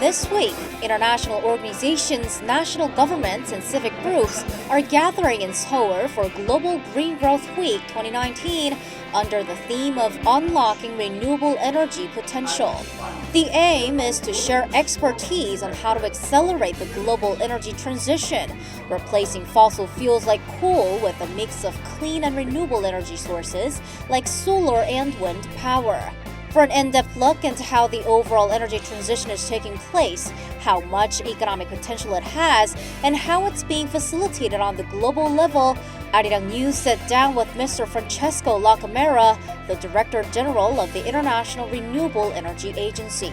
This week, international organizations, national governments, and civic groups are gathering in Seoul for Global Green Growth Week 2019 under the theme of Unlocking Renewable Energy Potential. The aim is to share expertise on how to accelerate the global energy transition, replacing fossil fuels like coal with a mix of clean and renewable energy sources like solar and wind power. For an in-depth look into how the overall energy transition is taking place, how much economic potential it has, and how it's being facilitated on the global level, Arirang News sat down with Mr. Francesco Lacamera, the Director General of the International Renewable Energy Agency.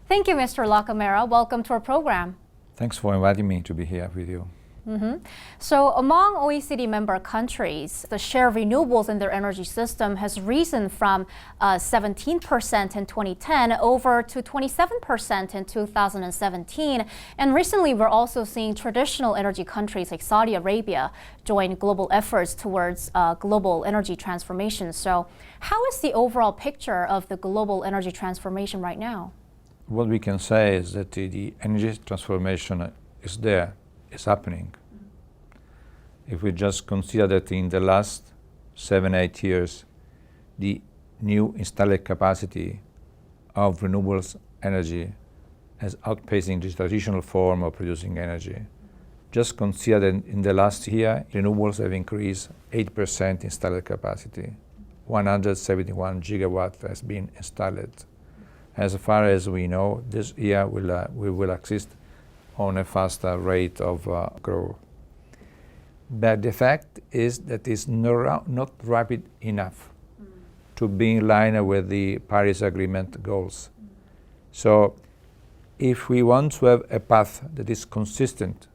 Thank you, Mr. Lacamera. Welcome to our program. Thanks for inviting me to be here with you. So among OECD member countries, the share of renewables in their energy system has risen from 17% in 2010 over to 27% in 2017. And recently, we're also seeing traditional energy countries like Saudi Arabia join global efforts towards global energy transformation. So how is the overall picture of the global energy transformation right now? What we can say is that the energy transformation is there. Is happening. If we just consider that in the last 7-8 years, the new installed capacity of renewables energy is outpacing the traditional form of producing energy. Just consider that in the last year, renewables have increased 8% installed capacity. 171 gigawatt has been installed. As far as we know, this year we will exist on a faster rate of growth. But the fact is that it's not rapid enough to be in line with the Paris Agreement goals. So if we want to have a path that is consistent,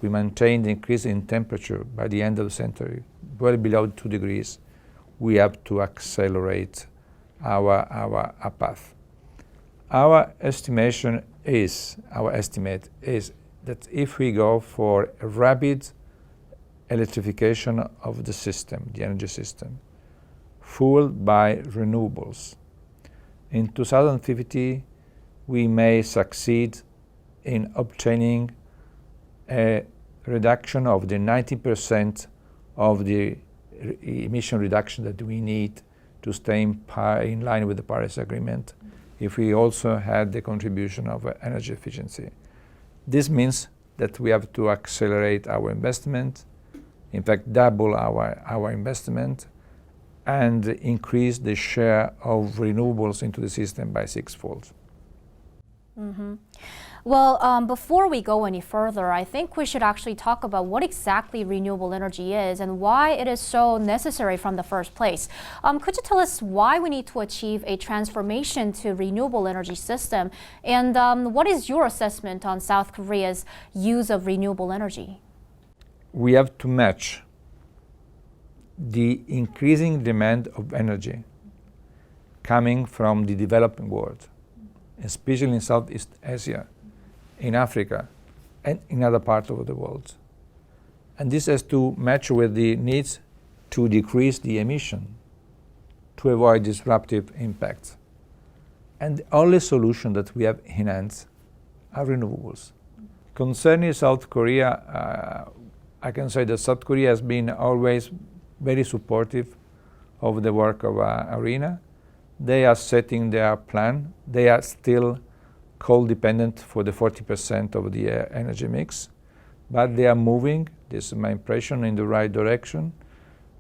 we maintain the increase in temperature by the end of the century, well below 2 degrees, we have to accelerate our path. Our estimate is that if we go for a rapid electrification of the system, the energy system, fueled by renewables, in 2050 we may succeed in obtaining a reduction of the 90% of the emission reduction that we need to stay in line with the Paris Agreement, if we also had the contribution of energy efficiency. This means that we have to accelerate our investment, in fact double our investment, and increase the share of renewables into the system by 6-fold. Well, before we go any further, I think we should actually talk about what exactly renewable energy is and why it is so necessary from the first place. Could you tell us why we need to achieve a transformation to renewable energy system? And what is your assessment on South Korea's use of renewable energy? We have to match the increasing demand of energy coming from the developing world, especially in Southeast Asia, in Africa, and in other parts of the world. And this has to match with the needs to decrease the emission, to avoid disruptive impacts. And the only solution that we have in hands are renewables. Concerning South Korea, I can say that South Korea has been always very supportive of the work of IRENA. They are setting their plan. They are still coal dependent for the 40% of the energy mix, but they are moving, this is my impression, in the right direction.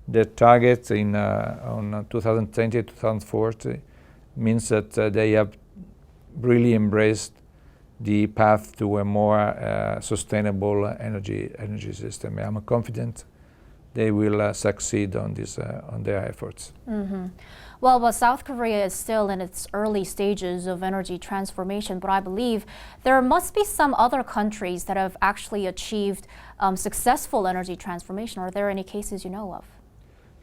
The target on 2020 2040 means that they have really embraced the path to a more sustainable energy system. I'm confident they will succeed on their efforts. Well, but South Korea is still in its early stages of energy transformation, but I believe there must be some other countries that have actually achieved successful energy transformation. Are there any cases you know of?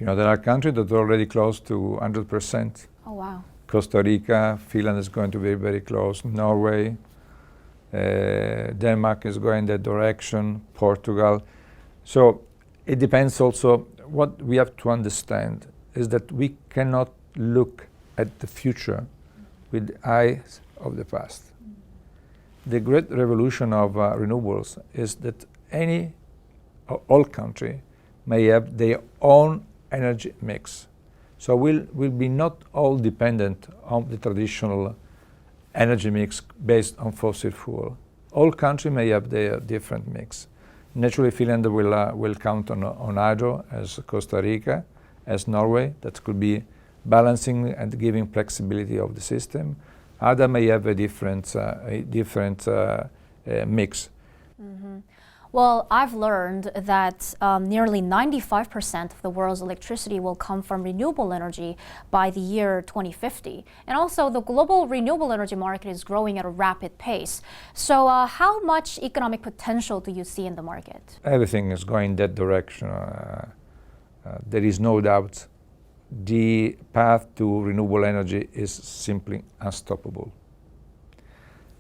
You know, there are countries that are already close to 100%. Oh, wow. Costa Rica, Finland is going to be very close, Norway, Denmark is going that direction, Portugal. So it depends also. What we have to understand is that we cannot look at the future with the eyes of the past. The great revolution of renewables is that all country may have their own energy mix. So we'll be not all dependent on the traditional energy mix based on fossil fuel. All countries may have their different mix. Naturally, Finland will count on hydro, as Costa Rica, as Norway. That could be balancing and giving flexibility of the system. Other may have a different mix. Mm-hmm. Well, I've learned that nearly 95% of the world's electricity will come from renewable energy by the year 2050. And also, the global renewable energy market is growing at a rapid pace. So how much economic potential do you see in the market? Everything is going that direction. There is no doubt. The path to renewable energy is simply unstoppable.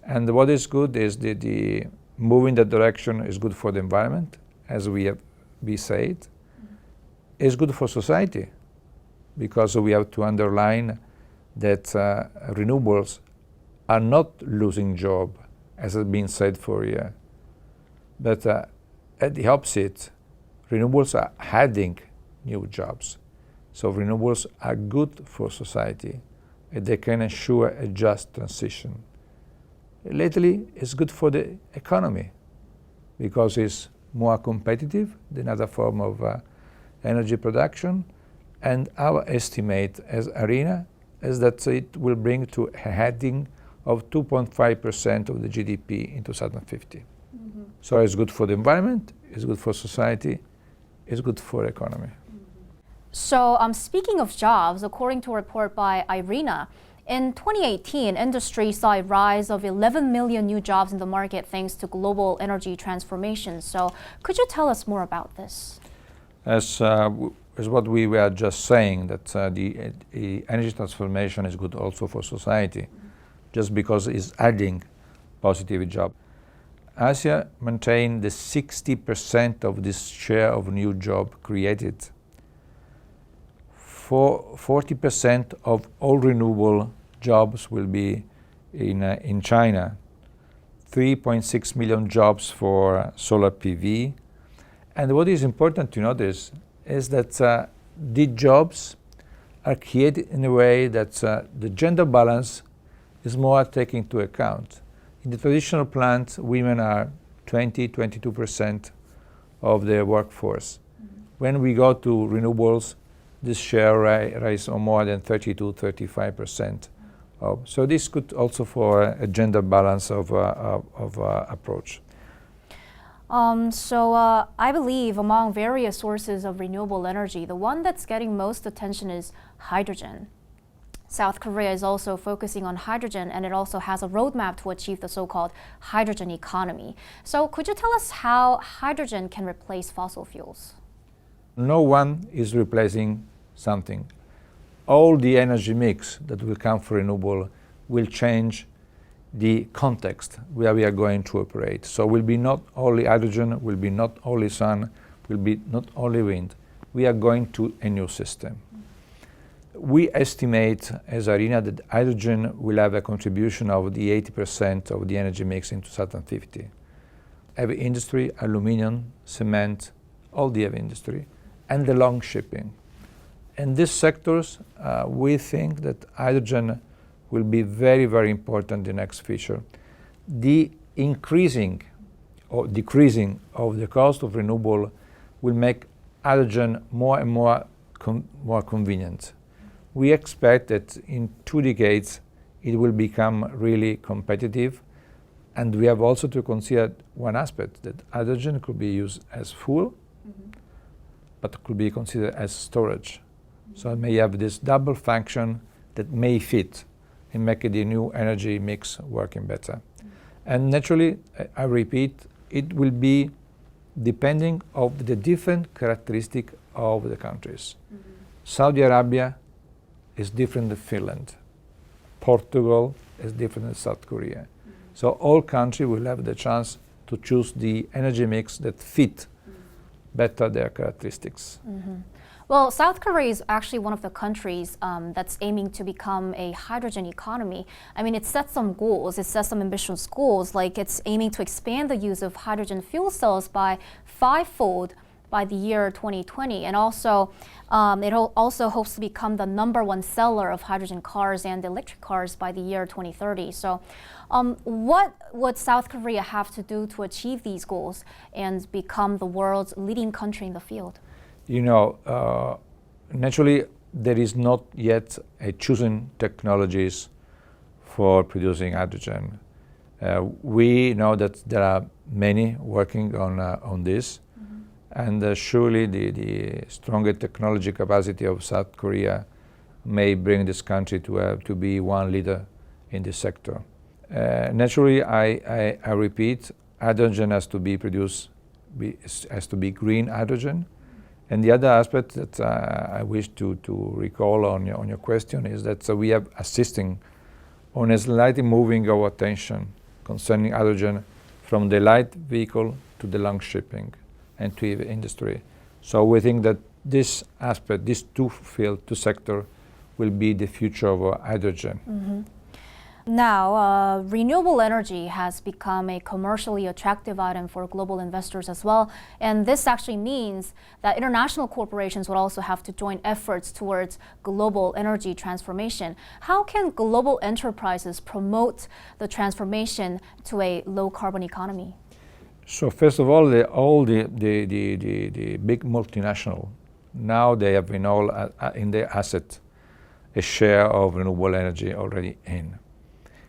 And what is good is the moving that direction is good for the environment, as we said. It's good for society, because we have to underline that renewables are not losing job, as has been said for a year. But at the opposite, renewables are adding new jobs. So renewables are good for society, and they can ensure a just transition. Lately, it's good for the economy, because it's more competitive than other form of energy production. And our estimate as IRENA is that it will bring to a heading of 2.5% of the GDP in 2050. Mm-hmm. So it's good for the environment, it's good for society, it's good for the economy. So speaking of jobs, according to a report by IRENA, in 2018, industry saw a rise of 11 million new jobs in the market thanks to global energy transformation. So could you tell us more about this? As what we were just saying, that the energy transformation is good also for society, just because it's adding positive jobs. Asia maintained the 60% of this share of new job created. 40% of all renewable jobs will be in China. 3.6 million jobs for solar PV. And what is important to notice is that the jobs are created in a way that the gender balance is more taken into account. In the traditional plant, women are 22% of the workforce. Mm-hmm. When we go to renewables, this share rise on more than 35%. So this could also for a gender balance of approach. I believe among various sources of renewable energy, the one that's getting most attention is hydrogen. South Korea is also focusing on hydrogen, and it also has a roadmap to achieve the so-called hydrogen economy. So could you tell us how hydrogen can replace fossil fuels? No one is replacing something. All the energy mix that will come from renewable will change the context where we are going to operate. So will be not only hydrogen, will be not only sun, will be not only wind. We are going to a new system. We estimate as IRENA that hydrogen will have a contribution of the 80% of the energy mix in 2050. Heavy industry, aluminium, cement, all the heavy industry, and the long shipping. In these sectors, we think that hydrogen will be very, very important in the next future. The increasing or decreasing of the cost of renewable will make hydrogen more and more convenient. We expect that in 2 decades it will become really competitive, and we have also to consider one aspect, that hydrogen could be used as fuel, but could be considered as storage. So it may have this double function that may fit and make the new energy mix working better. And naturally, I repeat, it will be depending on the different characteristics of the countries. Saudi Arabia is different than Finland. Portugal is different than South Korea. So all countries will have the chance to choose the energy mix that fit better their characteristics. Well, South Korea is actually one of the countries that's aiming to become a hydrogen economy. I mean, it sets some goals, it sets some ambitious goals, like it's aiming to expand the use of hydrogen fuel cells by 5-fold by the year 2020. And also, it also hopes to become the #1 seller of hydrogen cars and electric cars by the year 2030. So what would South Korea have to do to achieve these goals and become the world's leading country in the field? You know, naturally, there is not yet a chosen technologies for producing hydrogen. We know that there are many working on this, and surely the stronger technology capacity of South Korea may bring this country to be one leader in this sector. Naturally, I repeat, hydrogen has to be produced, has to be green hydrogen. And the other aspect that I wish to recall on your question is that we are assisting on a slightly moving our attention concerning hydrogen from the light vehicle to the long shipping and to the industry. So we think that this aspect, these two sectors, will be the future of hydrogen. Mm-hmm. Now, renewable energy has become a commercially attractive item for global investors as well. And this actually means that international corporations would also have to join efforts towards global energy transformation. How can global enterprises promote the transformation to a low carbon economy? So first of all, all the big multinational, now they have in their asset a share of renewable energy already in.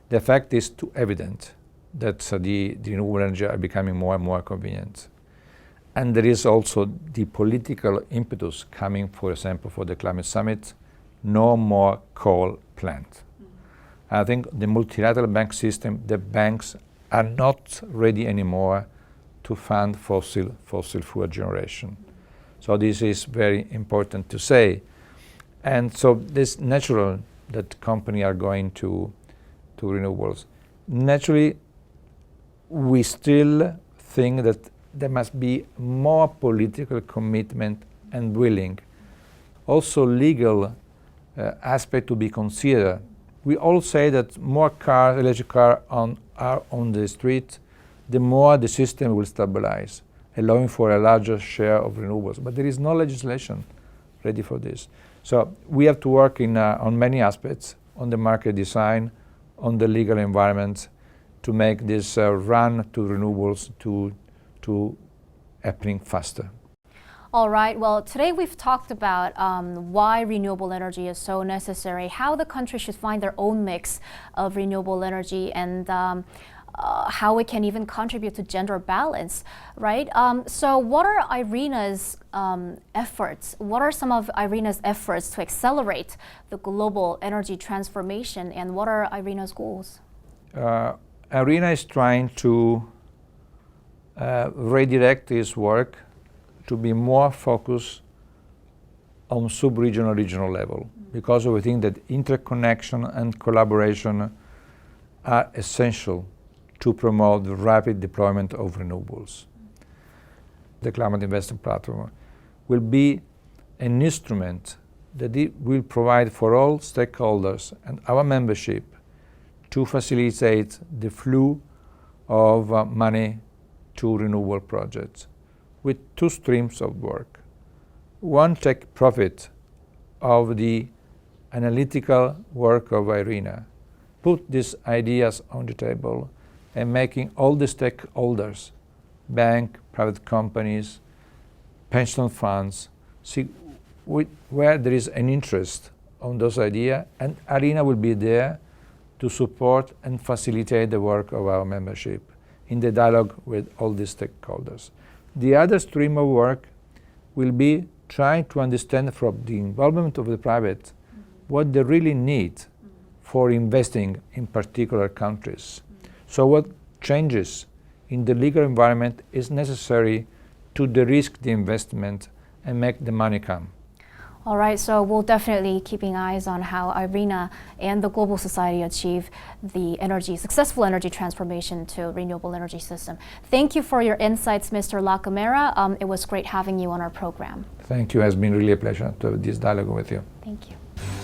The fact is too evident that the renewable energy are becoming more and more convenient. And there is also the political impetus coming, for example, for the climate summit, no more coal plant. I think the multilateral bank system, the banks are not ready anymore to fund fossil fuel generation. So this is very important to say. And so it's natural that companies are going to renewables. Naturally, we still think that there must be more political commitment and willing, also legal aspect to be considered. We all say that more cars, electric cars are on the street, the more the system will stabilize, allowing for a larger share of renewables. But there is no legislation ready for this. So we have to work on many aspects, on the market design, on the legal environment, to make this run to renewables to happening faster. All right, well, today we've talked about why renewable energy is so necessary, how the country should find their own mix of renewable energy, and how it can even contribute to gender balance, right? So what are IRENA's efforts? What are some of IRENA's efforts to accelerate the global energy transformation, and what are IRENA's goals? IRENA is trying to redirect its work to be more focused on sub-regional, regional level, because we think that interconnection and collaboration are essential to promote the rapid deployment of renewables. The Climate Investment Platform will be an instrument that it will provide for all stakeholders and our membership to facilitate the flow of money to renewable projects with two streams of work. One, take profit of the analytical work of IRENA, put these ideas on the table, and making all the stakeholders, bank, private companies, pension funds, see where there is an interest on those ideas, and IRENA will be there to support and facilitate the work of our membership in the dialogue with all the stakeholders. The other stream of work will be trying to understand from the involvement of the private what they really need for investing in particular countries. So what changes in the legal environment is necessary to de-risk the investment and make the money come. All right, so we'll definitely keeping eyes on how IRENA and the global society achieve the successful energy transformation to renewable energy system. Thank you for your insights, Mr. Lacamera. It was great having you on our program. Thank you. It has been really a pleasure to have this dialogue with you. Thank you.